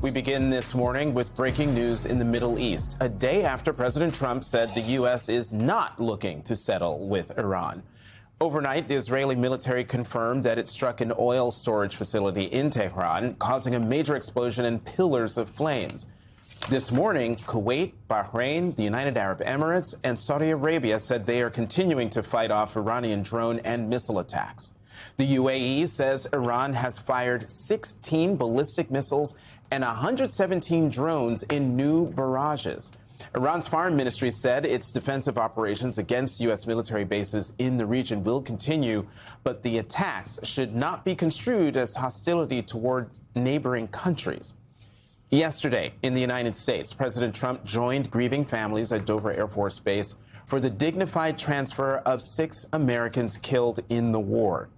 We begin this morning with breaking news in the Middle East, a day after President Trump said the U.S. is not looking to settle with Iran. Overnight, the Israeli military confirmed that it struck an oil storage facility in Tehran, causing a major explosion and pillars of flames. This morning, Kuwait, Bahrain, the United Arab Emirates, and Saudi Arabia said they are continuing to fight off Iranian drone and missile attacks. The UAE says Iran has fired 16 ballistic missiles and 117 drones in new barrages. Iran's foreign ministry said its defensive operations against U.S. military bases in the region will continue, but the attacks should not be construed as hostility toward neighboring countries. Yesterday, in the United States, President Trump joined grieving families at Dover Air Force Base for the dignified transfer of 6 Americans killed in the war.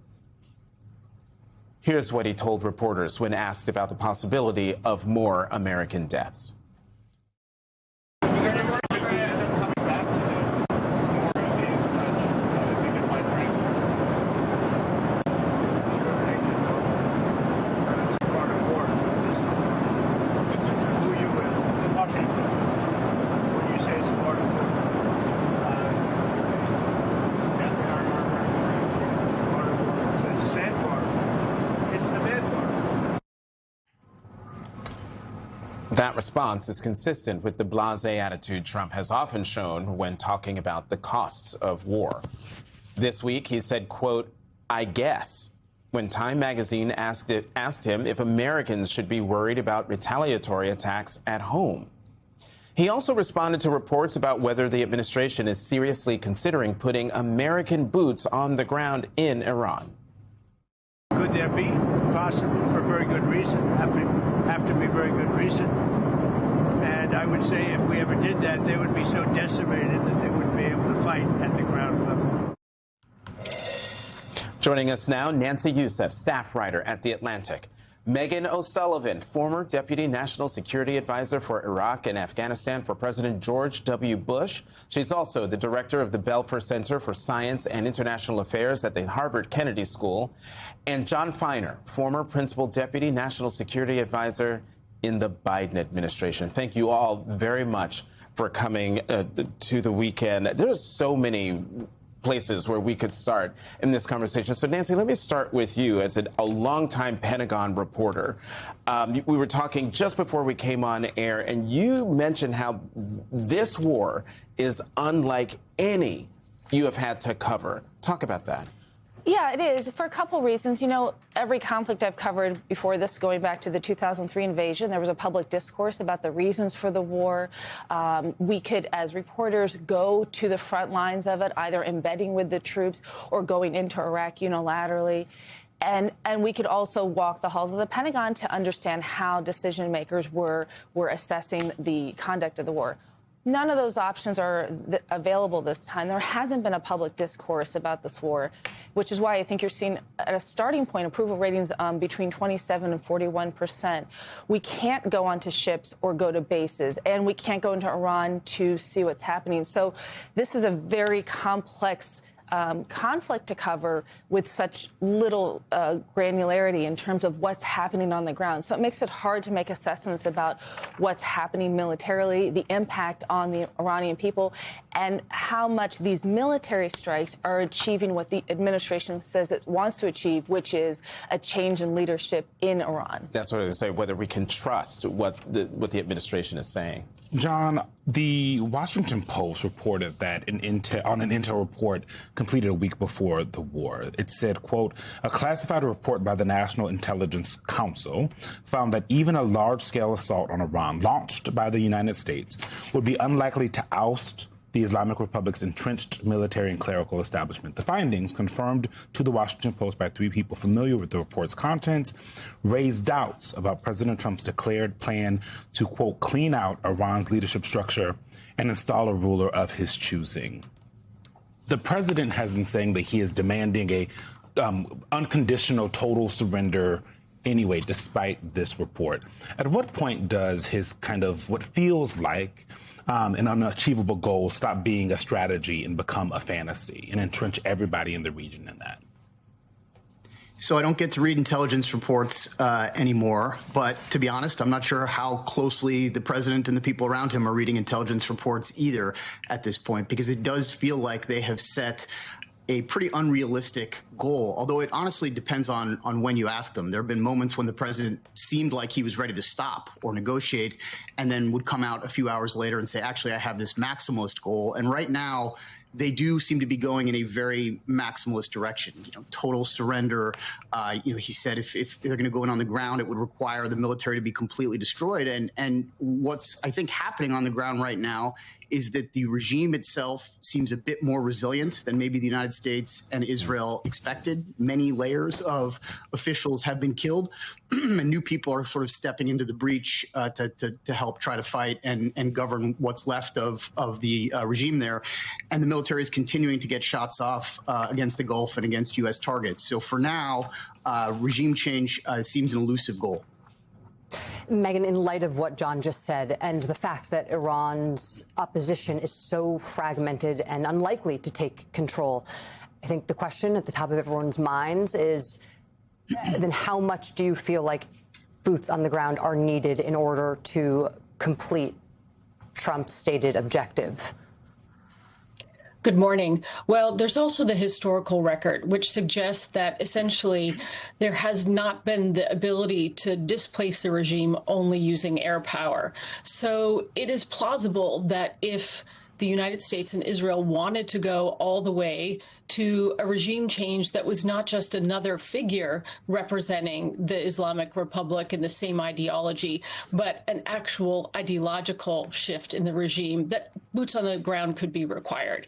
Here's what he told reporters when asked about the possibility of more American deaths. That response is consistent with the blasé attitude Trump has often shown when talking about the costs of war. This week, he said, quote, "I guess," when Time magazine asked him if Americans should be worried about retaliatory attacks at home. He also responded to reports about whether the administration is seriously considering putting American boots on the ground in Iran. Could there be? Possibly, for very good reason. Have to be very good reason. And I would say if we ever did that, they would be so decimated that they wouldn't be able to fight at the ground level. Joining us now, Nancy Youssef, staff writer at The Atlantic. Megan O'Sullivan, former Deputy National Security Advisor for Iraq and Afghanistan for President George W. Bush. She's also the director of the Belfer Center for Science and International Affairs at the Harvard Kennedy School. And John Feiner, former Principal Deputy National Security Advisor in the Biden administration. Thank you all very much for coming to the weekend. There's so many places where we could start in this conversation. So, Nancy, let me start with you as a longtime Pentagon reporter. We were talking just before we came on air, and you mentioned how this war is unlike any you have had to cover. Talk about that. Yeah, it is, for a couple reasons. You know, every conflict I've covered before this, going back to the 2003 invasion, there was a public discourse about the reasons for the war. We could, as reporters, go to the front lines of it, either embedding with the troops or going into Iraq unilaterally. And we could also walk the halls of the Pentagon to understand how decision makers were assessing the conduct of the war. None of those options are available this time. There hasn't been a public discourse about this war, which is why I think you're seeing at a starting point approval ratings between 27 and 41%. We can't go onto ships or go to bases, and we can't go into Iran to see what's happening. So this is a very complex conflict to cover with such little granularity in terms of what's happening on the ground. So it makes it hard to make assessments about what's happening militarily, the impact on the Iranian people, and how much these military strikes are achieving what the administration says it wants to achieve, which is a change in leadership in Iran. That's what I was going to say, whether we can trust what the administration is saying. John, the Washington Post reported that on an intel report completed a week before the war. It said, quote, "A classified report by the National Intelligence Council found that even a large-scale assault on Iran launched by the United States would be unlikely to oust the Islamic Republic's entrenched military and clerical establishment." The findings, confirmed to the Washington Post by 3 people familiar with the report's contents, raised doubts about President Trump's declared plan to, quote, "clean out Iran's leadership structure and install a ruler of his choosing." The president has been saying that he is demanding a unconditional total surrender anyway, despite this report. At what point does his kind of what feels like an unachievable goal stop being a strategy and become a fantasy and entrench everybody in the region in that? So I don't get to read intelligence reports anymore. But to be honest, I'm not sure how closely the president and the people around him are reading intelligence reports either at this point, because it does feel like they have set a pretty unrealistic goal, although it honestly depends on when you ask them. There have been moments when the president seemed like he was ready to stop or negotiate and then would come out a few hours later and say, actually, I have this maximalist goal. And right now, they do seem to be going in a very maximalist direction, total surrender. He said if they're going to go in on the ground, it would require the military to be completely destroyed. And what's, I think, happening on the ground right now is that the regime itself seems a bit more resilient than maybe the United States and Israel expected. Many layers of officials have been killed, and new people are sort of stepping into the breach to help try to fight and govern what's left of the regime there. And the military is continuing to get shots off against the Gulf and against U.S. targets. So for now, regime change seems an elusive goal. Megyn, in light of what John just said and the fact that Iran's opposition is so fragmented and unlikely to take control, I think the question at the top of everyone's minds is, then how much do you feel like boots on the ground are needed in order to complete Trump's stated objective? Good morning. Well, there's also the historical record, which suggests that essentially there has not been the ability to displace the regime only using air power. So it is plausible that if the United States and Israel wanted to go all the way to a regime change that was not just another figure representing the Islamic Republic and the same ideology, but an actual ideological shift in the regime, that boots on the ground could be required.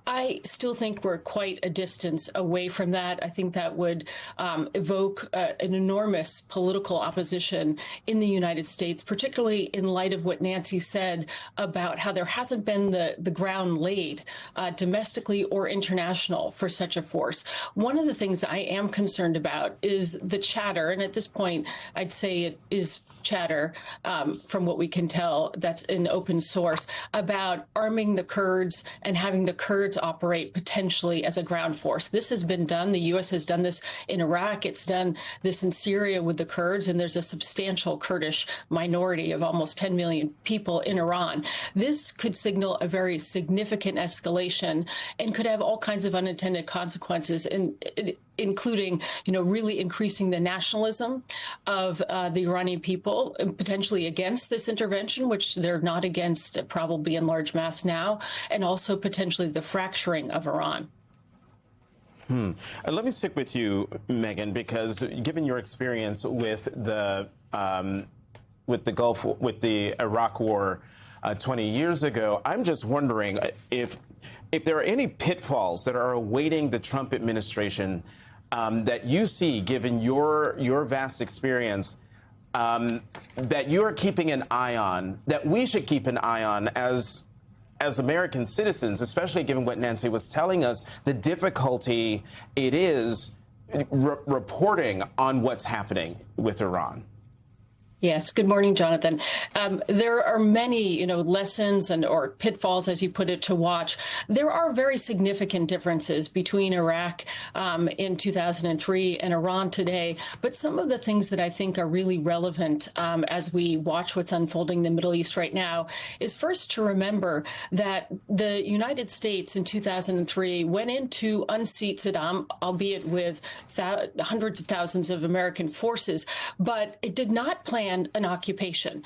I still think we're quite a distance away from that. I think that would evoke an enormous political opposition in the United States, particularly in light of what Nancy said about how there hasn't been the ground laid domestically or international for such a force. One of the things I am concerned about is the chatter, and at this point, I'd say it is chatter from what we can tell that's in open source, about arming the Kurds and having the Kurds operate potentially as a ground force. This has been done. The U.S. has done this in Iraq. It's done this in Syria with the Kurds, and there's a substantial Kurdish minority of almost 10 million people in Iran. This could signal a very significant escalation and could have all kinds of unintended consequences, including, really increasing the nationalism of the Iranian people, potentially against this intervention, which they're not against probably in large mass now, and also potentially the fracturing of Iran. Let me stick with you, Megyn, because given your experience with the Gulf, with the Iraq War 20 years ago, I'm just wondering if there are any pitfalls that are awaiting the Trump administration that you see, given your vast experience, that you are keeping an eye on, that we should keep an eye on as American citizens, especially given what Nancy was telling us, the difficulty it is reporting on what's happening with Iran. Yes. Good morning, Jonathan. There are many, lessons or pitfalls, as you put it, to watch. There are very significant differences between Iraq in 2003 and Iran today. But some of the things that I think are really relevant as we watch what's unfolding in the Middle East right now is first to remember that the United States in 2003 went in to unseat Saddam, albeit with hundreds of thousands of American forces, but it did not plan an occupation.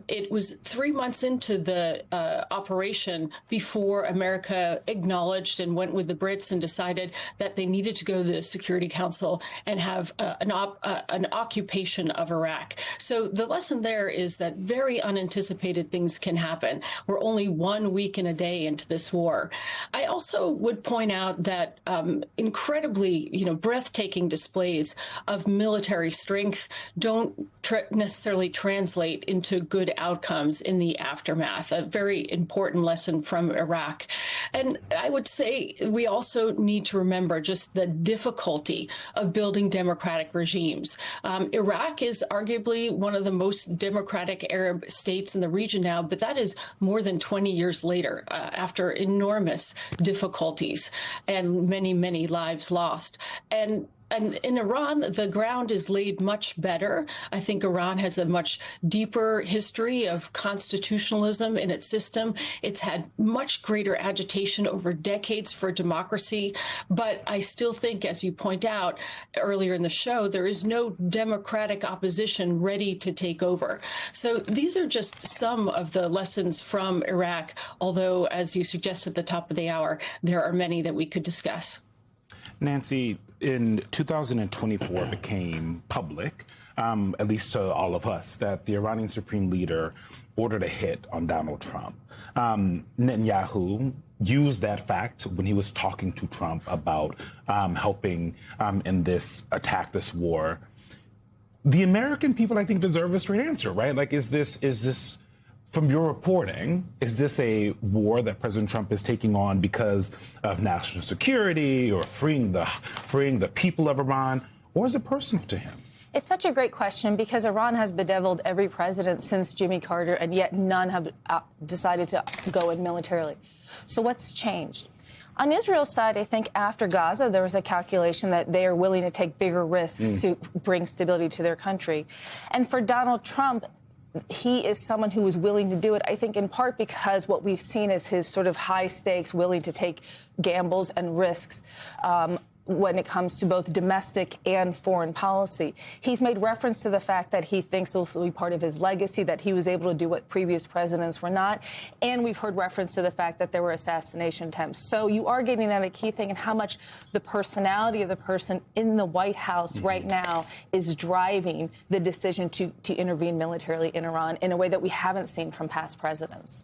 It was 3 months into the operation before America acknowledged and went with the Brits and decided that they needed to go to the Security Council and have an occupation of Iraq. So the lesson there is that very unanticipated things can happen. We're only 1 week and a day into this war. I also would point out that incredibly, breathtaking displays of military strength don't necessarily translate into good outcomes in the aftermath. A very important lesson from Iraq. And I would say we also need to remember just the difficulty of building democratic regimes. Iraq is arguably one of the most democratic Arab states in the region now, but that is more than 20 years later, after enormous difficulties and many, many lives lost. And And in Iran, the ground is laid much better. I think Iran has a much deeper history of constitutionalism in its system. It's had much greater agitation over decades for democracy. But I still think, as you point out earlier in the show, there is no democratic opposition ready to take over. So these are just some of the lessons from Iraq, although, as you suggested at the top of the hour, there are many that we could discuss. Nancy, in 2024, it became public, at least to all of us, that the Iranian Supreme Leader ordered a hit on Donald Trump. Netanyahu used that fact when he was talking to Trump about helping in this attack, this war. The American people, I think, deserve a straight answer, right? Like, is this, from your reporting, is this a war that President Trump is taking on because of national security or freeing the people of Iran, or is it personal to him? It's such a great question because Iran has bedeviled every president since Jimmy Carter, and yet none have decided to go in militarily. So what's changed? On Israel's side, I think after Gaza, there was a calculation that they are willing to take bigger risks to bring stability to their country. And for Donald Trump, he is someone who is willing to do it, I think, in part because what we've seen is his sort of high stakes, willing to take gambles and risks when it comes to both domestic and foreign policy. He's made reference to the fact that he thinks this will be part of his legacy, that he was able to do what previous presidents were not. And we've heard reference to the fact that there were assassination attempts. So you are getting at a key thing and how much the personality of the person in the White House right now is driving the decision to intervene militarily in Iran in a way that we haven't seen from past presidents.